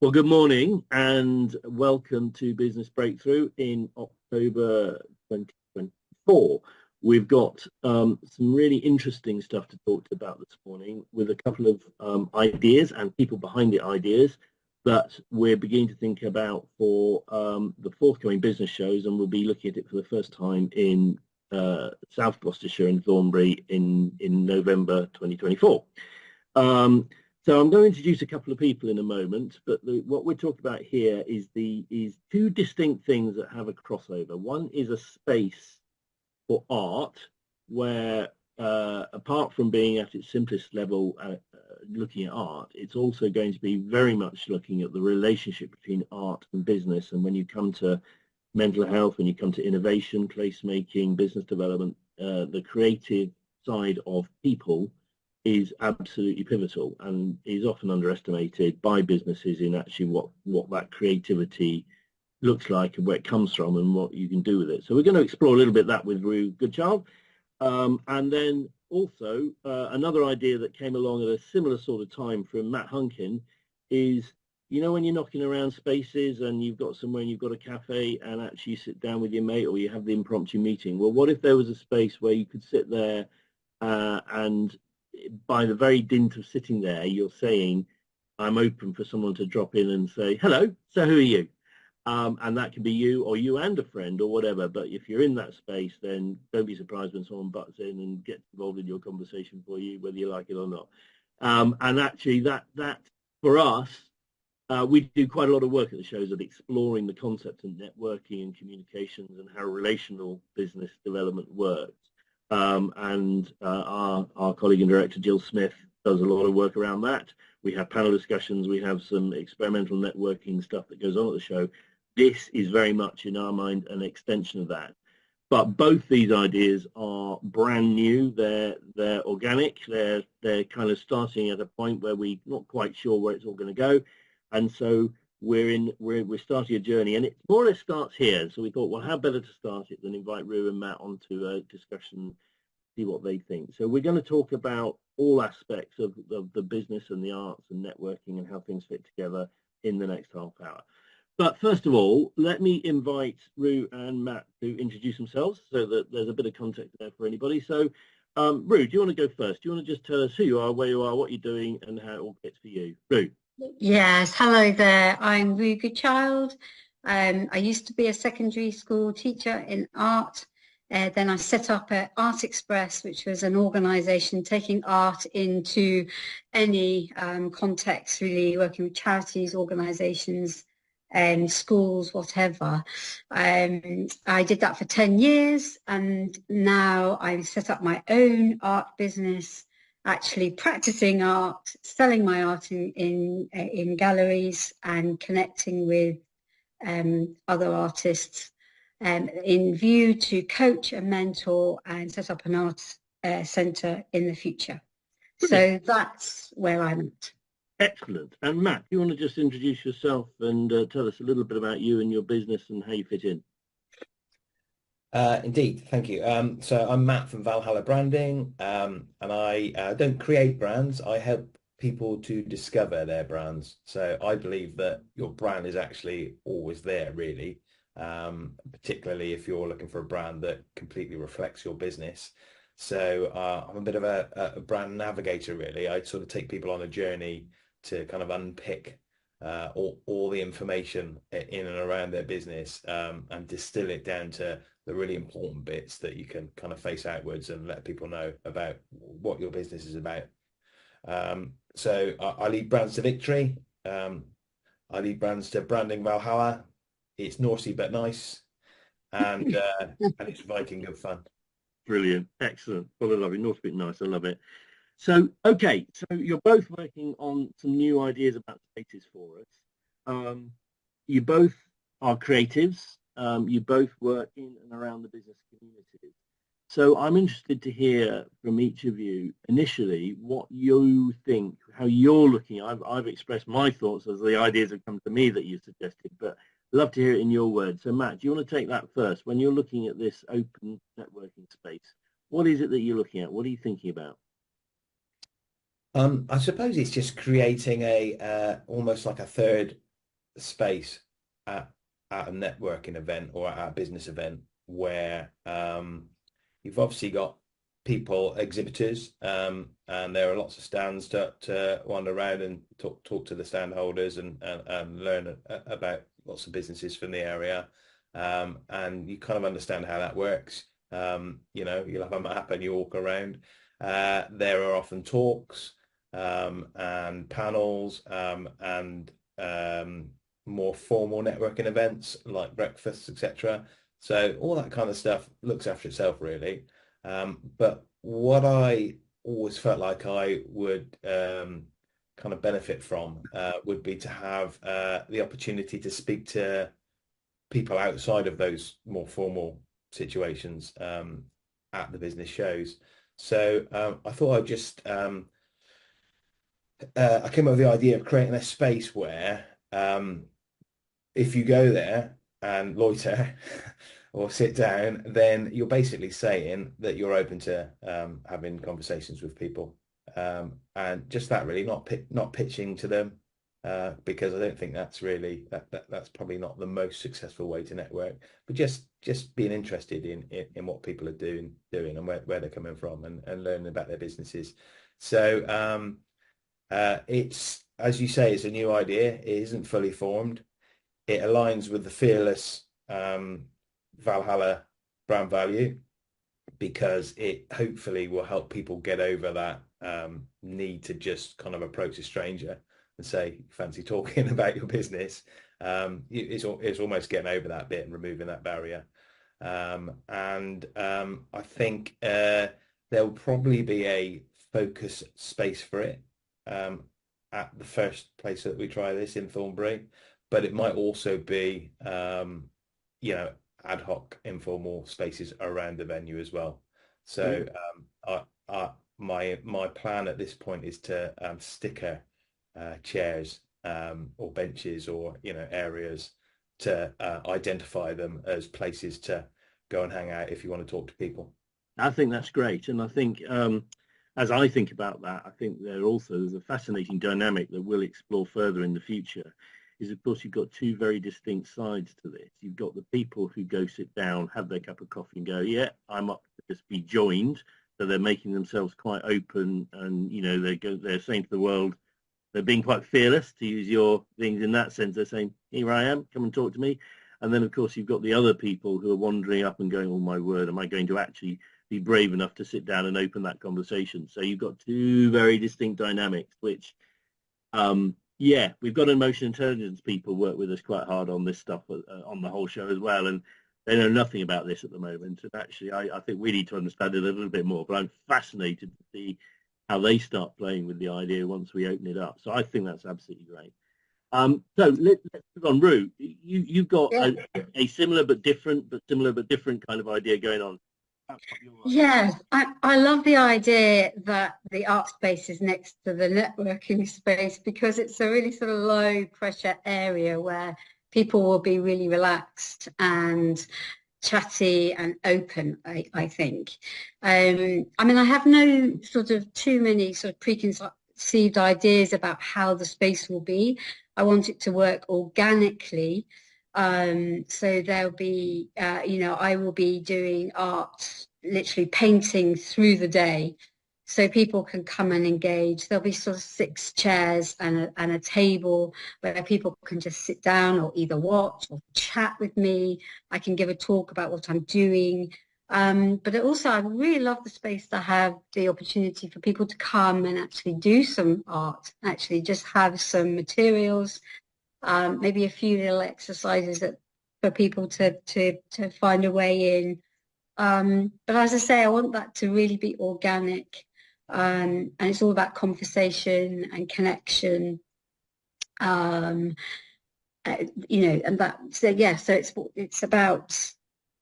Well, good morning and welcome to Business Breakthrough in October 2024. We've got some really interesting stuff to talk about this morning with a couple of ideas and people behind the ideas that we're beginning to think about for the forthcoming business shows, and we'll be looking at it for the first time in South Gloucestershire and Thornbury in November 2024. So I'm going to introduce a couple of people in a moment, but what we're talking about here is two distinct things that have a crossover. One is a space for art where, apart from being at its simplest level, looking at art, it's also going to be very much looking at the relationship between art and business. And when you come to mental health, when you come to innovation, placemaking, business development, the creative side of people is absolutely pivotal and is often underestimated by businesses in actually what that creativity looks like and where it comes from and what you can do with it. So we're going to explore a little bit that with Rue Goodchild. And then also another idea that came along at a similar sort of time from Matt Hunkin is, you know, when you're knocking around spaces and you've got somewhere and you've got a cafe and actually you sit down with your mate or you have the impromptu meeting. Well, what if there was a space where you could sit there and by the very dint of sitting there, you're saying, I'm open for someone to drop in and say, hello, so who are you? And that can be you or you and a friend or whatever. But if you're in that space, then don't be surprised when someone butts in and gets involved in your conversation for you, whether you like it or not. And actually that for us, we do quite a lot of work at the shows of exploring the concept of networking and communications and how relational business development works. And our colleague and director, Jill Smith, does a lot of work around that. We have panel discussions. We have some experimental networking stuff that goes on at the show. This is very much, in our mind, an extension of that. But both these ideas are brand new. They're organic. They're kind of starting at a point where we're not quite sure where it's all going to go. And so we're starting a journey, and it more or less starts here. So we thought, well, how better to start it than invite Rue and Matt onto a discussion, see what they think. So we're going to talk about all aspects of the business and the arts and networking and how things fit together in the next half hour. But first of all, let me invite Rue and Matt to introduce themselves so that there's a bit of context there for anybody. So Rue, do you want to go first? Do you want to just tell us who you are, where you are, what you're doing, and how it all gets for you? Rue. Yes, hello there. I'm Rue Goodchild. I used to be a secondary school teacher in art. Then I set up ARTspace, which was an organisation taking art into any context, really working with charities, organisations, schools, whatever. I did that for 10 years, and now I've set up my own art business, actually practicing art, selling my art in galleries and connecting with other artists in view to coach and mentor and set up an art centre in the future. Brilliant. So that's where I'm at. Excellent. And Matt, you want to just introduce yourself and tell us a little bit about you and your business and how you fit in? Indeed, thank you. So I'm Matt from Valhalla Branding, and I don't create brands. I help people to discover their brands. So I believe that your brand is actually always there, really, particularly if you're looking for a brand that completely reflects your business. So I'm a bit of a brand navigator, really. I sort of take people on a journey to kind of unpick all the information in and around their business and distill it down to the really important bits that you can kind of face outwards and let people know about what your business is about. So I lead brands to victory. I lead brands to branding Valhalla. It's Norsey but nice, and it's Viking good fun. Brilliant. Excellent. Well, I love it. North bit nice. I love it. So, okay. So you're both working on some new ideas about spaces for us. You both are creatives. You both work in and around the business community. So I'm interested to hear from each of you initially what you think, how you're looking. I've expressed my thoughts as the ideas have come to me that you suggested, but I'd love to hear it in your words. So Matt, do you want to take that first? When you're looking at this open networking space, what is it that you're looking at? What are you thinking about? I suppose it's just creating a almost like a third space at a networking event or at a business event where you've obviously got people, exhibitors, and there are lots of stands to wander around and talk to the stand holders and learn about lots of businesses from the area, and you kind of understand how that works. You'll have a map and you walk around. There are often talks and panels and more formal networking events like breakfasts, etc. So all that kind of stuff looks after itself, really. But what I always felt like I would kind of benefit from would be to have the opportunity to speak to people outside of those more formal situations at the business shows. So I thought I'd just I came up with the idea of creating a space where if you go there and loiter or sit down, then you're basically saying that you're open to having conversations with people, and just that, really, not pitching to them, because I don't think that's really that's probably not the most successful way to network, but just being interested in what people are doing and where they're coming from, and learning about their businesses. So it's, as you say, it's a new idea. It isn't fully formed. It aligns with the Fearless Valhalla brand value, because it hopefully will help people get over that need to just kind of approach a stranger and say, fancy talking about your business. It's almost getting over that bit and removing that barrier. And I think there'll probably be a focus space for it at the first place that we try this in Thornbury, but it might also be ad hoc informal spaces around the venue as well. So my plan at this point is to sticker chairs or benches or areas to identify them as places to go and hang out if you want to talk to people. I think that's great, and I think as I think about that, I think there's a fascinating dynamic that we'll explore further in the future. Is, of course, you've got two very distinct sides to this. You've got the people who go sit down, have their cup of coffee and go, yeah, I'm up to just be joined. So they're making themselves quite open, and they're saying to the world, they're being quite fearless, to use your things in that sense. They're saying, here I am, come and talk to me. And then, of course, you've got the other people who are wandering up and going, oh my word, am I going to actually be brave enough to sit down and open that conversation? So you've got two very distinct dynamics, which we've got emotion intelligence people work with us quite hard on this stuff on the whole show as well, and they know nothing about this at the moment. And actually, I think we need to understand it a little bit more. But I'm fascinated to see how they start playing with the idea once we open it up. So I think that's absolutely great. So let's move on. Rue, you've got a similar but different kind of idea going on. Yeah, I love the idea that the ARTspace is next to the networking space, because it's a really sort of low pressure area where people will be really relaxed and chatty and open, I think. I mean, I have no sort of too many sort of preconceived ideas about how the space will be. I want it to work organically. So there'll be, I will be doing art, literally painting through the day, so people can come and engage. There'll be sort of 6 chairs and a table where people can just sit down or either watch or chat with me. I can give a talk about what I'm doing. But also, I really love the space to have the opportunity for people to come and actually do some art, actually just have some materials, maybe a few little exercises for people to find a way in. But as I say, I want that to really be organic, and it's all about conversation and connection. And that, so it's about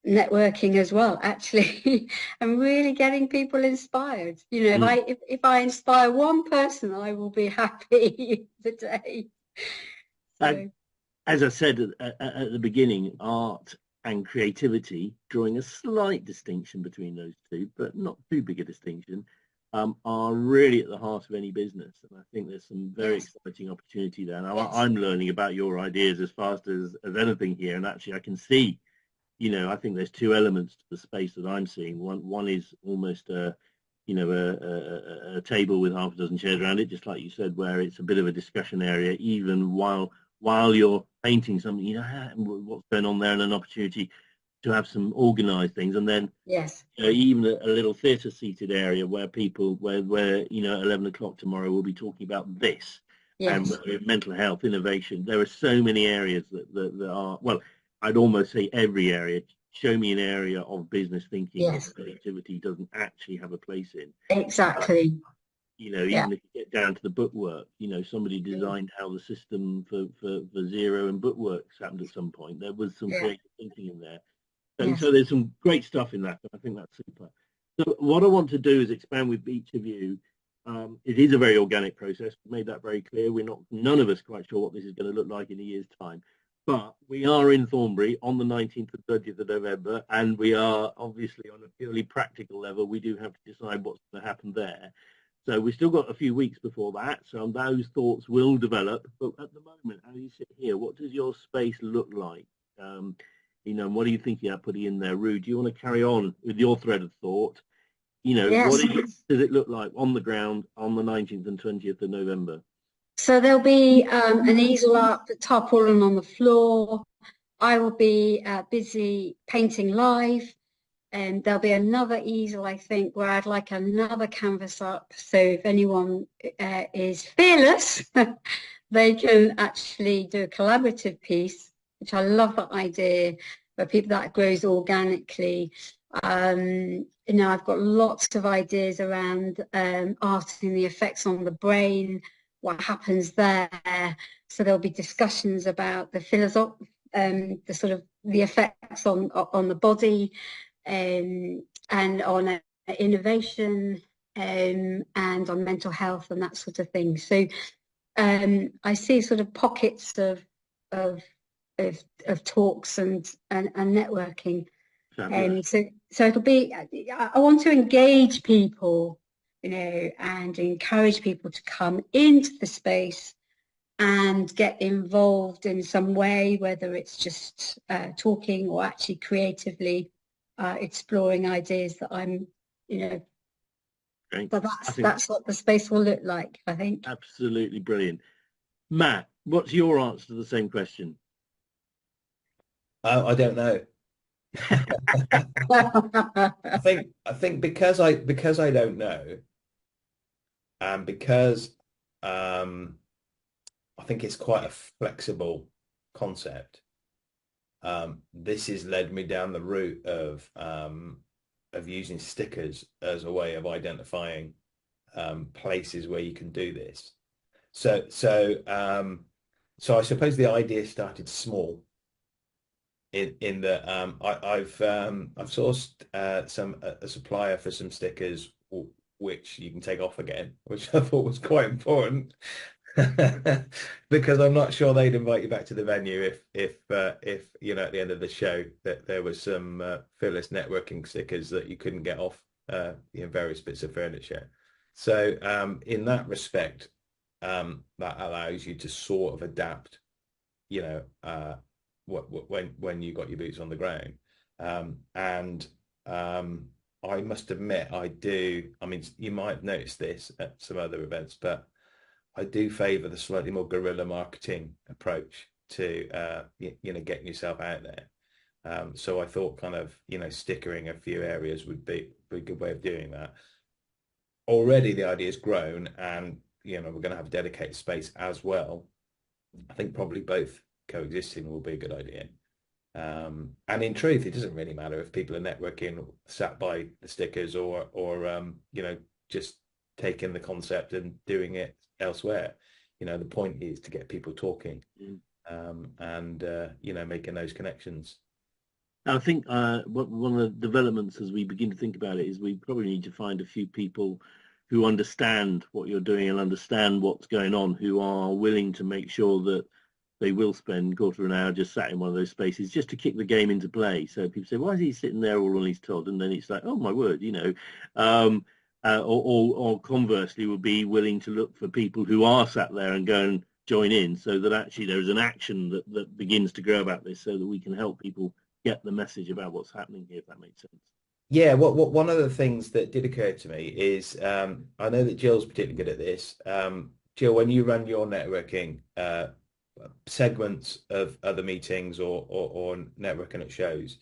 networking as well, actually, and really getting people inspired. If I inspire one person, I will be happy today. So. As I said at the beginning, art and creativity, drawing a slight distinction between those two, but not too big a distinction. are really at the heart of any business. And I think there's some very exciting opportunity there. Now, I'm learning about your ideas as fast as anything here. And actually, I can see, I think there's two elements to the space that I'm seeing. One is almost a table with half a dozen chairs around it, just like you said, where it's a bit of a discussion area, even while you're painting something, what's going on there, and an opportunity to have some organized things. And then even a little theatre seated area where people, where at 11 o'clock tomorrow we'll be talking about this. And mental health, innovation. There are so many areas that are, well, I'd almost say every area. Show me an area of business thinking that creativity doesn't actually have a place in. Exactly. Even if you get down to the bookwork, somebody designed how the system for Zero and bookworks happened at some point. There was some creative thinking in there. And so there's some great stuff in that. I think that's super. So what I want to do is expand with each of you. It is a very organic process. We made that very clear. None of us quite sure what this is going to look like in a year's time. But we are in Thornbury on the 19th and 30th of November, and we are obviously on a purely practical level. We do have to decide what's going to happen there. So we've still got a few weeks before that, so those thoughts will develop. But at the moment, how do you sit here? What does your space look like? What are you thinking about putting in there? Rue, do you want to carry on with your thread of thought? What does it look like on the ground on the 19th and 20th of November? So there'll be an easel up, the tarpaulin on the floor. I will be busy painting live, and there'll be another easel, I think, where I'd like another canvas up. So if anyone is fearless, they can actually do a collaborative piece, which I love that idea, where that grows organically. I've got lots of ideas around art and the effects on the brain, what happens there. So there'll be discussions about the the sort of the effects on the body, and on innovation, and on mental health and that sort of thing. So I see sort of pockets of talks and networking. So it'll be, I want to engage people, and encourage people to come into the space and get involved in some way, whether it's just talking or actually creatively exploring ideas that I'm, so that's what the space will look like, I think. Absolutely brilliant. Matt, what's your answer to the same question? I don't know. I think because I don't know, and because I think it's quite a flexible concept. This has led me down the route of using stickers as a way of identifying places where you can do this. So I suppose the idea started small. In that I've sourced a supplier for some stickers which you can take off again, which I thought was quite important. Because I'm not sure they'd invite you back to the venue if at the end of the show that there was some fearless networking stickers that you couldn't get off various bits of furniture. So in that respect, that allows you to sort of adapt, when you got your boots on the ground. I must admit, I mean, you might have noticed this at some other events, but I do favour the slightly more guerrilla marketing approach to getting yourself out there. So I thought kind of stickering a few areas would be a good way of doing that. Already the idea's grown, and we're going to have a dedicated space as well. I think probably both coexisting will be a good idea. And in truth, it doesn't really matter if people are networking sat by the stickers or just taking the concept and doing it elsewhere. The point is to get people talking, and making those connections. I think one of the developments as we begin to think about it is we probably need to find a few people who understand what you're doing and understand what's going on, who are willing to make sure that they will spend a quarter of an hour just sat in one of those spaces just to kick the game into play. So people say, why is he sitting there all on his Todd? And then it's like, oh my word, or conversely would be willing to look for people who are sat there and go and join in, so that actually there is an action that begins to grow about this, so that we can help people get the message about what's happening here, if that makes sense. Yeah, what one of the things that did occur to me is I know that Jill's particularly good at this. Jill, when you run your networking segments of other meetings or networking at shows,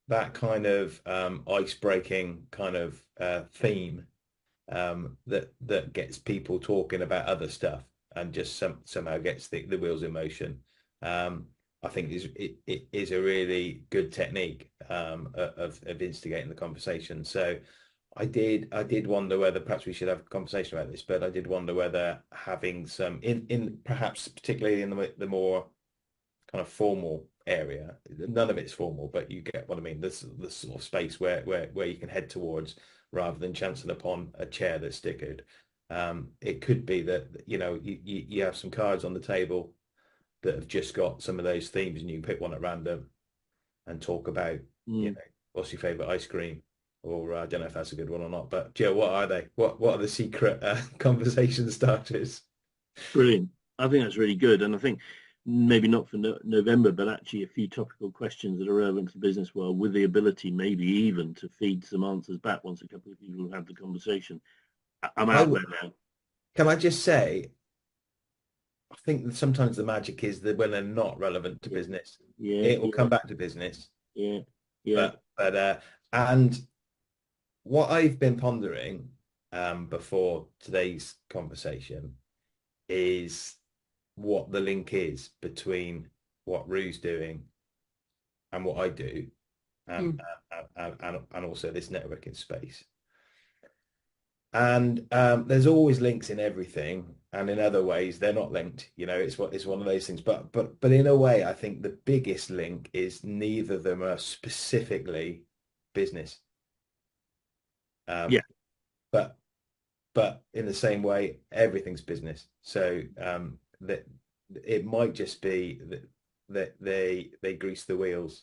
that kind of ice-breaking kind of theme that gets people talking about other stuff and just somehow gets the wheels in motion. I think it is a really good technique of instigating the conversation. So I did wonder whether perhaps we should have a conversation about this, but I did wonder whether having some in perhaps particularly in the more kind of formal area, none of it's formal, but you get what I mean. This sort of space where you can head towards rather than chancing upon a chair that's stickered. It could be that you have some cards on the table that have just got some of those themes, and you can pick one at random and talk about, what's your favorite ice cream, or I don't know if that's a good one or not. But Jill, what are they? What are the secret conversation starters? Brilliant. I think that's really good, and I think maybe not for November, but actually a few topical questions that are relevant to the business world, with the ability maybe even to feed some answers back once a couple of people have had the conversation. I'm out there now. Can I just say, I think that sometimes the magic is that when they're not relevant to business, it will come back to business. But and what I've been pondering before today's conversation is what the link is between what Rue's doing and what I do, and also this networking space. And there's always links in everything, and in other ways they're not linked. It's one of those things. But in a way, I think the biggest link is neither of them are specifically business. But in the same way, everything's business. So that it might just be that they grease the wheels.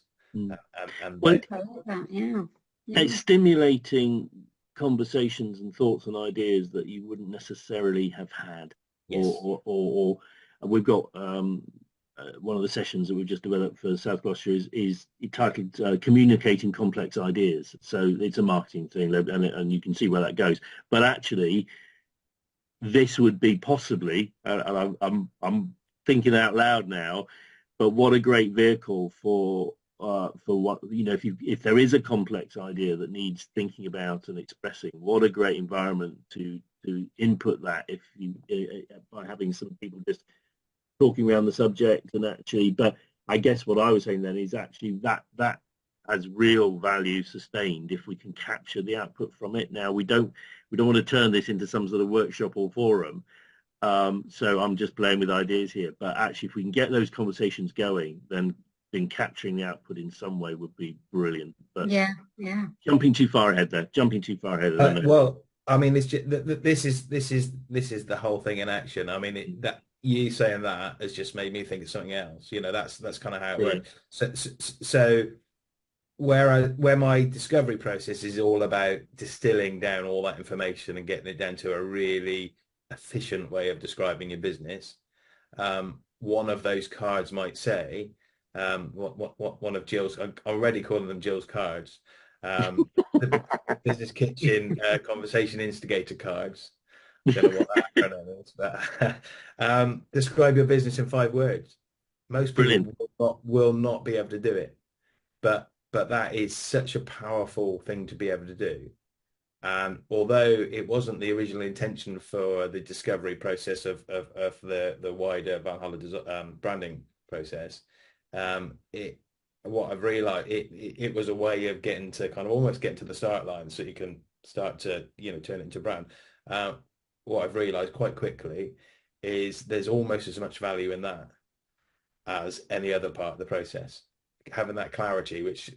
It's stimulating conversations and thoughts and ideas that you wouldn't necessarily have had. Or we've got one of the sessions that we've just developed for South Gloucestershire is titled Communicating Complex Ideas. So it's a marketing thing, and you can see where that goes. But actually, this would be possibly, and I'm thinking out loud now, but what a great vehicle for what, if there is a complex idea that needs thinking about and expressing, what a great environment to input that, if you by having some people just talking around the subject. And actually, but I guess what I was saying then is actually that has real value sustained if we can capture the output from it. Now we don't want to turn this into some sort of workshop or forum, so I'm just playing with ideas here, but actually if we can get those conversations going, then capturing the output in some way would be brilliant. But jumping too far ahead. Well, I mean, this is the whole thing in action. I mean, that you saying that has just made me think of something else. That's kind of how it works. So where my discovery process is all about distilling down all that information and getting it down to a really efficient way of describing your business. One of those cards might say, one of Jill's, I'm already calling them Jill's cards, the Business Kitchen conversation instigator cards. I don't know what that acronym is, but describe your business in 5 words. Most people will not be able to do it, but that is such a powerful thing to be able to do. And although it wasn't the original intention for the discovery process of the wider Valhalla branding process, what I've realized, it was a way of getting to kind of almost getting to the start line, so you can start to turn it into brand. What I've realized quite quickly is there's almost as much value in that as any other part of the process. Having that clarity, which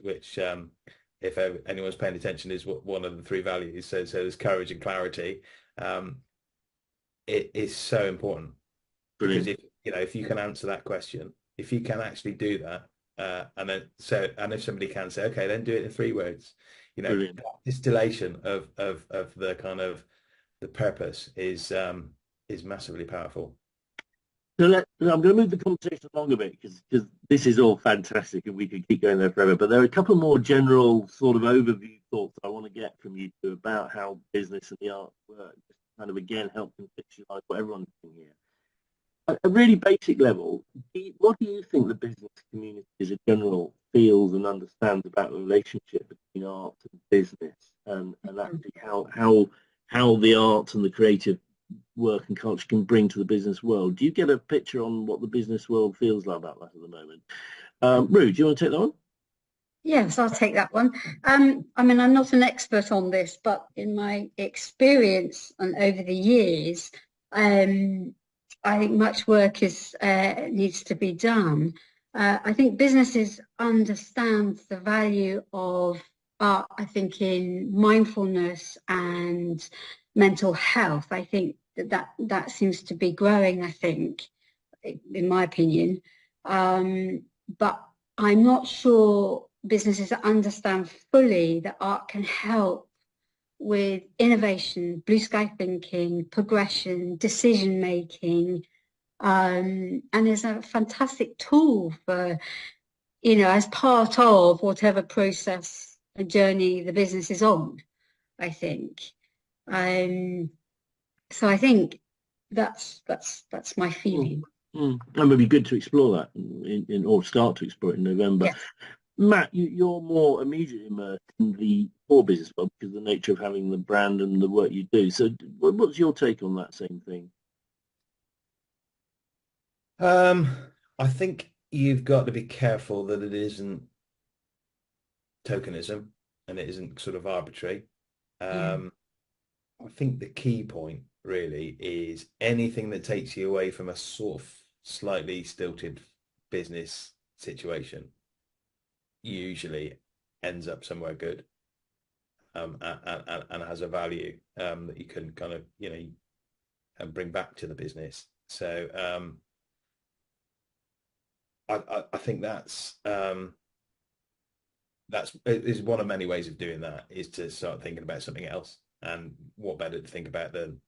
if anyone's paying attention, is one of the 3 values. So there's courage and clarity. It is so important. Brilliant. Because if you can answer that question, if you can actually do that, and if somebody can say, okay, then do it in 3 words, you know, Brilliant. that distillation of the kind of the purpose is massively powerful. So I'm going to move the conversation along a bit because this is all fantastic and we could keep going there forever. But there are a couple more general sort of overview thoughts I want to get from you two about how business and the arts work, just to kind of again help contextualize what everyone's doing here. At a really basic level, what do you think the business community as a general feels and understands about the relationship between art and business, and actually how the arts and the creative work and culture can bring to the business world? Do you get a picture on what the business world feels like about that at the moment? Rue, do you want to take that one? Yes, I'll take that one. I mean, I'm not an expert on this, but in my experience and over the years, I think much work needs to be done. I think businesses understand the value of art, I think, in mindfulness and mental health. I think that seems to be growing, I think, in my opinion. But I'm not sure businesses understand fully that art can help with innovation, blue sky thinking, progression, decision making, and is a fantastic tool for, as part of whatever process and journey the business is on, I think. So I think that's my feeling. And it would be good to explore that or start to explore it in November. Yes. Matt, you're more immediately immersed in the core business world because of the nature of having the brand and the work you do. So what's your take on that same thing? I think you've got to be careful that it isn't tokenism and it isn't sort of arbitrary. I think the key point really is anything that takes you away from a sort of slightly stilted business situation usually ends up somewhere good, and has a value that you can kind of, and bring back to the business. So I think that's is one of many ways of doing that, is to start thinking about something else. And what better to think about than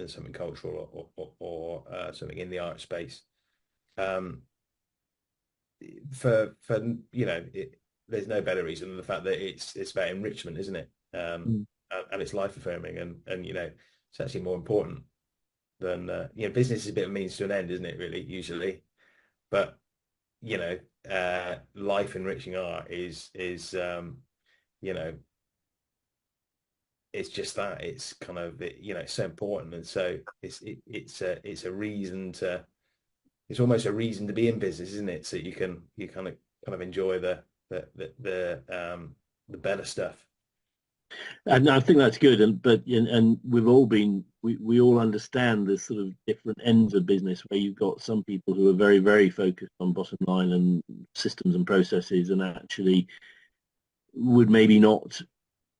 something cultural or something in the art space. There's no better reason than the fact that it's about enrichment, isn't it? And it's life affirming, and it's actually more important than business is a bit of a means to an end, isn't it? Really, usually, but life enriching art is it's just that. It's kind of it's so important, and so it's a reason to. It's almost a reason to be in business, isn't it? So you kind of enjoy the better stuff. And I think that's good, and we've all been we all understand the sort of different ends of business where you've got some people who are very, very focused on bottom line and systems and processes, and actually would maybe not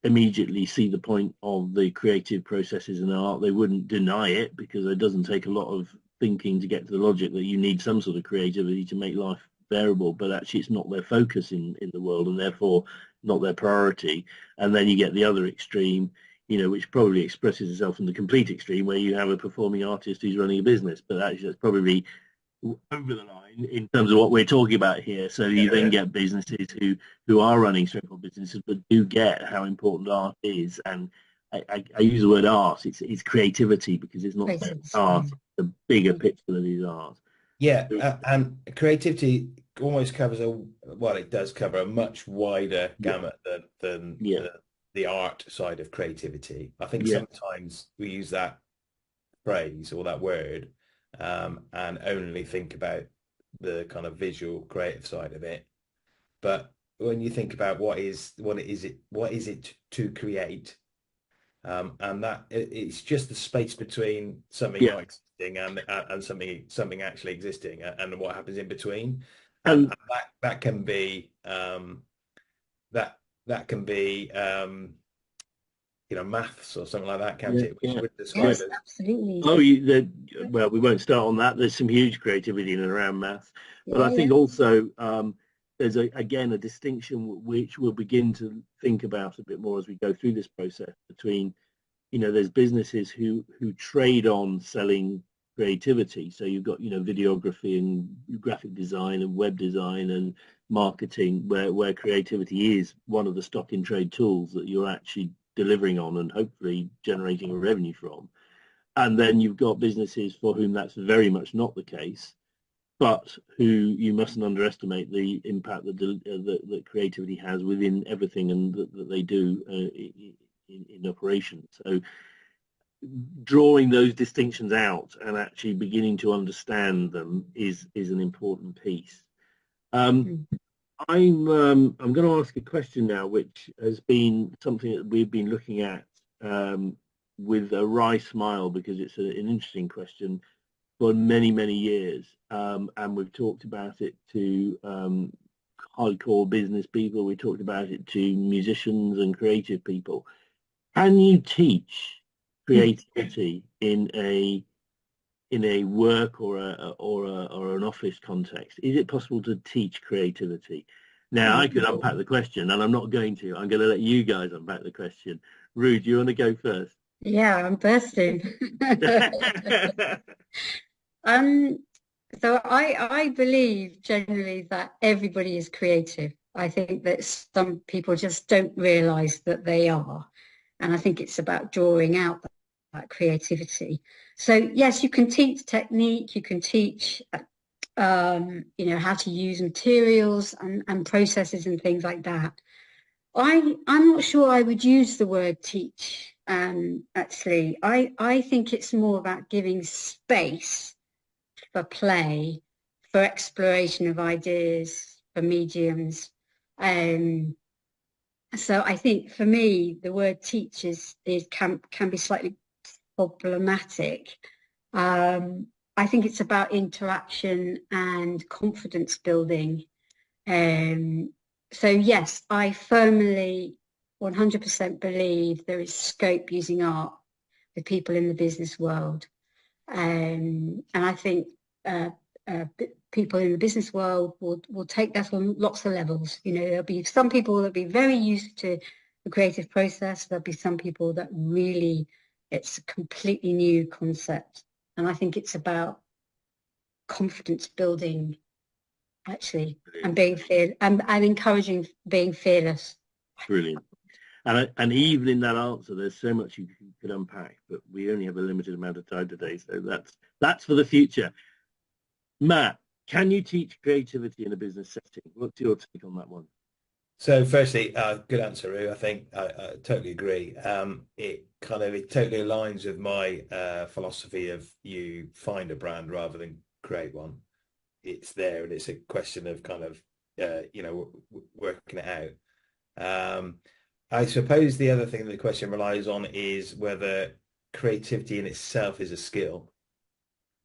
immediately see the point of the creative processes in art. They wouldn't deny it because it doesn't take a lot of thinking to get to the logic that you need some sort of creativity to make life bearable, but actually it's not their focus in the world, and therefore not their priority. And then you get the other extreme, which probably expresses itself in the complete extreme, where you have a performing artist who's running a business, but actually that's probably over the line in terms of what we're talking about here. So you then get businesses who are running straightforward businesses but do get how important art is. And I use the word art, it's creativity, because it's not art, it's the bigger picture that is art. Yeah, and creativity almost covers it does cover a much wider gamut than the art side of creativity. I think sometimes we use that phrase or that word and only think about the kind of visual creative side of it. But when you think about what is it to create, and that it's just the space between something not existing and something actually existing, and what happens in between, and that can be that can be maths or something like that, can't it? Which would describe yes, it. Absolutely. Well, we won't start on that. There's some huge creativity in and around maths, but I think also there's again a distinction which we'll begin to think about a bit more as we go through this process between, there's businesses who trade on selling creativity. So you've got, videography and graphic design and web design and marketing, where creativity is one of the stock in trade tools that you're actually delivering on and hopefully generating a revenue from. And then you've got businesses for whom that's very much not the case, but who you mustn't underestimate the impact that creativity has within everything and that they do in operation. So drawing those distinctions out and actually beginning to understand them is an important piece. I'm going to ask a question now, which has been something that we've been looking at with a wry smile, because it's an interesting question for many, many years. And we've talked about it to hardcore business people. We talked about it to musicians and creative people. Can you teach creativity in a work or an office context? Is it possible to teach creativity? Now, I could unpack the question, and I'm not going to. I'm going to let you guys unpack the question. Rue, do you want to go first? Yeah, I'm bursting. So I believe generally that everybody is creative. I think that some people just don't realize that they are. And I think it's about drawing out that creativity. So yes, you can teach technique, you can teach, how to use materials and processes and things like that. I'm not sure I would use the word teach. Actually, I think it's more about giving space for play, for exploration of ideas, for mediums. So I think for me, the word teach can be slightly problematic. I think it's about interaction and confidence building. So yes, I firmly 100% believe there is scope using art with people in the business world. And I think people in the business world will take that on lots of levels. There'll be some people that'll be very used to the creative process. There'll be some people that really, it's a completely new concept. And I think it's about confidence building, actually, and being and encouraging being fearless. Brilliant. And even in that answer, there's so much you could unpack, but we only have a limited amount of time today, so that's for the future. Matt, can you teach creativity in a business setting? What's your take on that one? So firstly, good answer, Roo. I think I totally agree. It totally aligns with my philosophy of you find a brand rather than create one. It's there, and it's a question of working it out. I suppose the other thing that the question relies on is whether creativity in itself is a skill,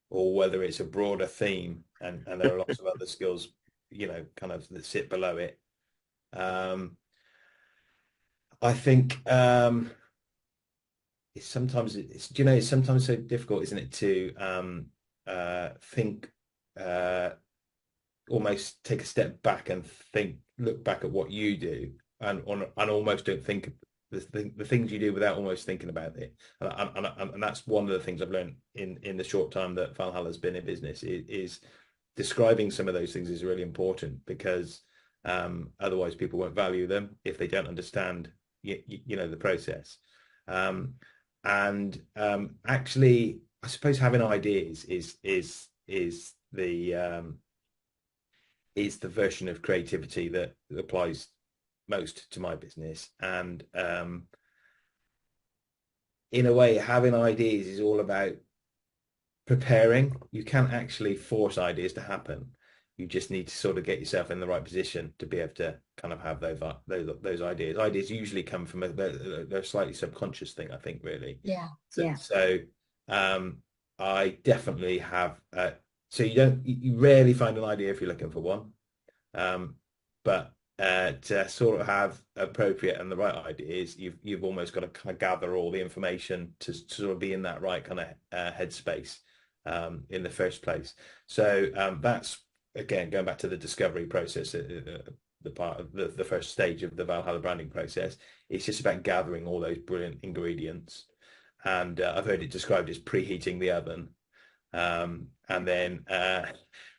or whether it's a broader theme, and there are lots of other skills, that sit below it. I think it's sometimes so difficult, isn't it, to think, almost take a step back and look back at what you do, and almost don't think the things you do without almost thinking about it. And that's one of the things I've learned in the short time that Valhalla has been in business, is describing some of those things is really important, because otherwise people won't value them if they don't understand the process. Actually, I suppose having ideas is the version of creativity that applies most to my business. And in a way, having ideas is all about preparing. You can't actually force ideas to happen. You just need to sort of get yourself in the right position to be able to kind of have those ideas. Ideas usually come from a slightly subconscious thing, I think, really. Yeah. So I definitely have. So you rarely find an idea if you're looking for one, but to sort of have appropriate and the right ideas, you've almost got to kind of gather all the information to sort of be in that right kind of headspace in the first place. So that's again, going back to the discovery process, the part of the first stage of the Valhalla branding process, it's just about gathering all those brilliant ingredients. And I've heard it described as preheating the oven, and then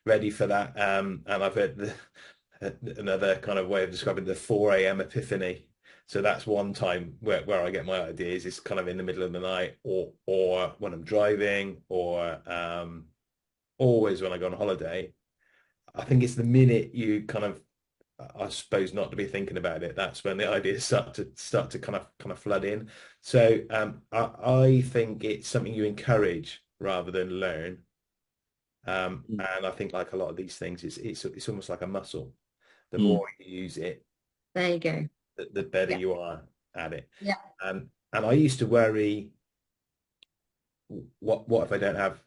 ready for that. And I've heard another kind of way of describing the 4 a.m. epiphany. So that's one time where I get my ideas. It's kind of in the middle of the night, or when I'm driving, or always when I go on holiday. I think it's the minute you kind of, I suppose, not to be thinking about it, that's when the ideas start to kind of flood in. So I think it's something you encourage rather than learn. And I think, like a lot of these things, it's almost like a muscle. The more you use it, there you go, the better you are at it. Yeah. And I used to worry, what if I don't have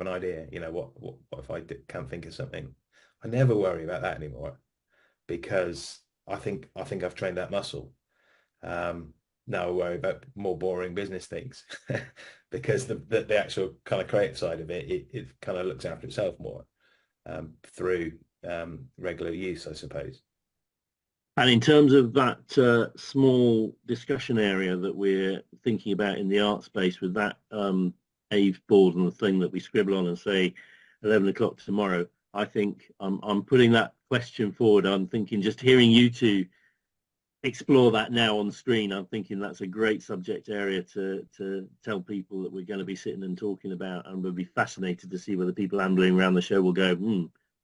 an idea? You know, what if I can't think of something? I never worry about that anymore, because I think I've trained that muscle. Now I worry about more boring business things, because the actual kind of creative side of it kind of looks after itself more through regular use, I suppose. And in terms of that small discussion area that we're thinking about in the ARTspace, with that Ave board and the thing that we scribble on and say 11 o'clock tomorrow, I think I'm putting that question forward. I'm thinking, just hearing you two explore that now on screen, I'm thinking that's a great subject area to tell people that we're going to be sitting and talking about, and we'll be fascinated to see whether people ambling around the show will go,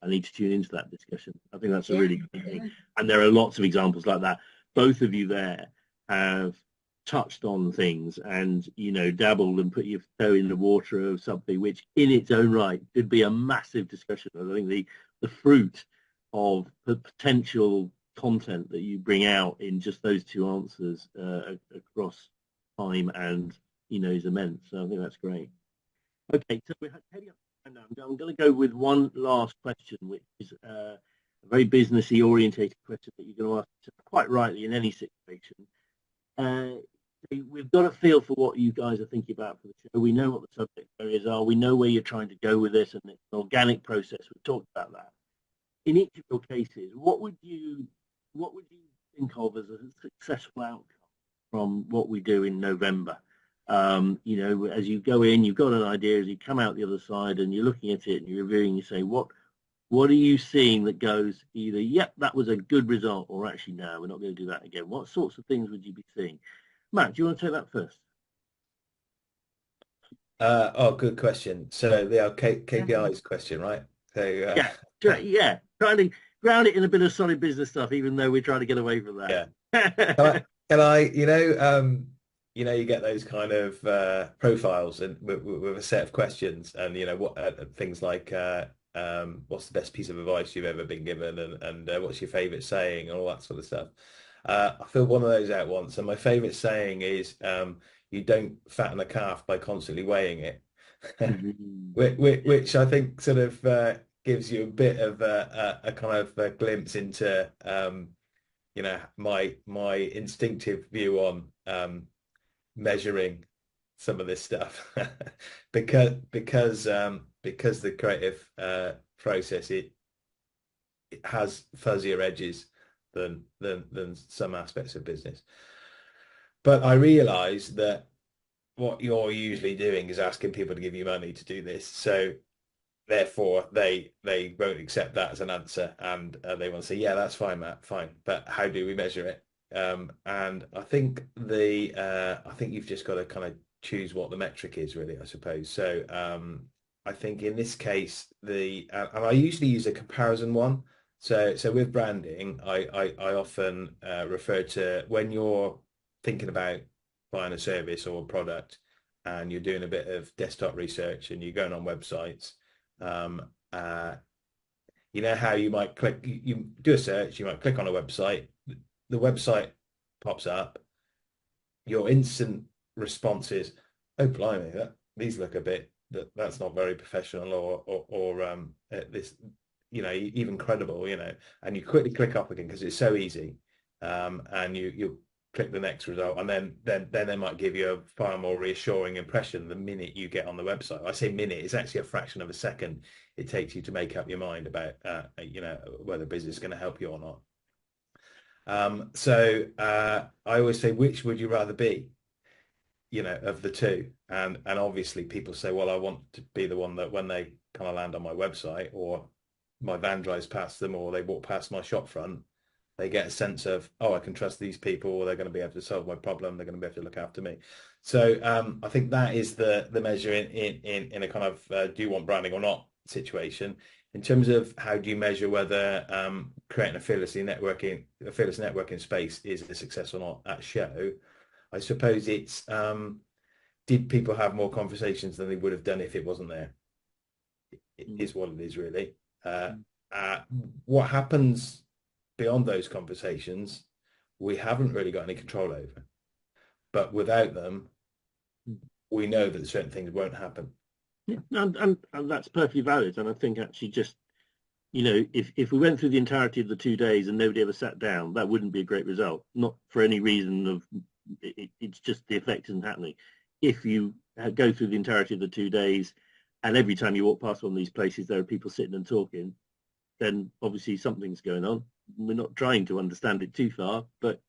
I need to tune into that discussion. I think that's a really good thing. And there are lots of examples like that. Both of you there have touched on things and, you know, dabbled and put your toe in the water of something which in its own right could be a massive discussion. I think the fruit of the potential content that you bring out in just those two answers across time and, you know, is immense. So I think that's great. Okay, so we're heading up. I'm going to go with one last question, which is a very businessy orientated question that you're going to ask quite rightly in any situation. We've got a feel for what you guys are thinking about for the show. We know what the subject areas are. We know where you're trying to go with this, and it's an organic process. We've talked about that. In each of your cases, what would you think of as a successful outcome from what we do in November? You know, as you go in, you've got an idea. As you come out the other side and you're looking at it and you're reviewing, you say, what are you seeing that goes either, yep, that was a good result, or actually, no, we're not going to do that again? What sorts of things would you be seeing? Matt, do you want to take that first? Good question. So the KPIs question, right? So yeah, trying to ground it in a bit of solid business stuff, even though we're trying to get away from that. Yeah. Can I, you get those kind of profiles and with a set of questions, and what things like what's the best piece of advice you've ever been given, and what's your favorite saying, and all that sort of stuff. I filled one of those out once, and my favorite saying is, you don't fatten a calf by constantly weighing it. which I think sort of gives you a bit of a kind of a glimpse into my instinctive view on measuring some of this stuff, because the creative process it has fuzzier edges than some aspects of business. But I realise that what you're usually doing is asking people to give you money to do this, so therefore they won't accept that as an answer, and they want to say, yeah, that's fine, Matt, fine, but how do we measure it? And I think you've just got to kind of choose what the metric is, really, I suppose. So I think in this case, and I usually use a comparison one. So with branding, I often refer to when you're thinking about buying a service or a product, and you're doing a bit of desktop research and you're going on websites. You know how you might you do a search, you might click on a website, the website pops up, your instant response is, oh blimey, these look a bit, that's not very professional, or this, even credible, and you quickly click up again because it's so easy, and you click the next result, and then they might give you a far more reassuring impression the minute you get on the website. I say minute, it's actually a fraction of a second it takes you to make up your mind about whether business is going to help you or not. I always say, which would you rather be, of the two? And obviously people say, well, I want to be the one that when they kind of land on my website, or my van drives past them, or they walk past my shop front, they get a sense of, oh, I can trust these people, or they're going to be able to solve my problem, they're going to be able to look after me. So I think that is the measure in a kind of do you want branding or not situation. In terms of how do you measure whether creating a fearless networking space is a success or not at show, I suppose it's did people have more conversations than they would have done if it wasn't there? It is what it is, really. What happens beyond those conversations, we haven't really got any control over. But without them, we know that certain things won't happen. Yeah, and that's perfectly valid. And I think actually just, if we went through the entirety of the 2 days and nobody ever sat down, that wouldn't be a great result. Not for any reason of it's just the effect isn't happening. If you go through the entirety of the 2 days and every time you walk past one of these places there are people sitting and talking, then obviously something's going on. We're not trying to understand it too far, but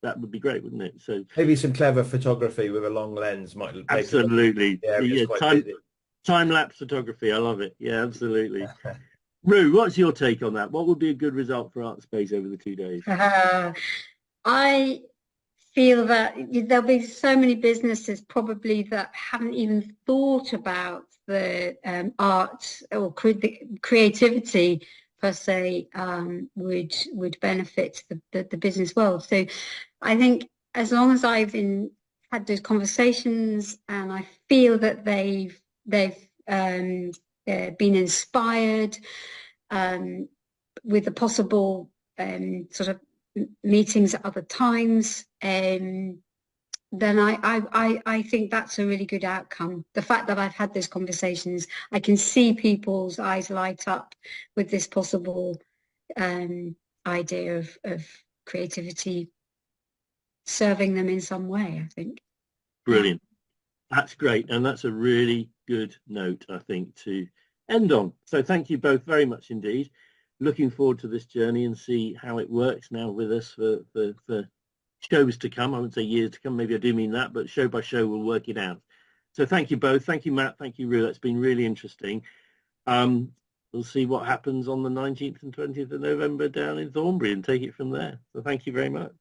that would be great, wouldn't it? So maybe some clever photography with a long lens might make absolutely. Time-lapse photography, I love it. Yeah, absolutely. Rue, what's your take on that? What would be a good result for ARTspace over the 2 days? I feel that there'll be so many businesses probably that haven't even thought about the art or creativity per se would benefit the business world. So I think as long as I've had those conversations and I feel that they've been inspired with the possible sort of meetings at other times, then I think that's a really good outcome. The fact that I've had those conversations, I can see people's eyes light up with this possible idea of creativity serving them in some way, I think. Brilliant. Yeah. That's great. And that's a really good note, I think, to end on. So thank you both very much indeed. Looking forward to this journey and see how it works now with us for shows to come. I wouldn't say years to come, maybe I do mean that, but show by show we'll work it out. So thank you both. Thank you, Matt. Thank you, Rue. That's been really interesting. We'll see what happens on the 19th and 20th of November down in Thornbury and take it from there. So thank you very much.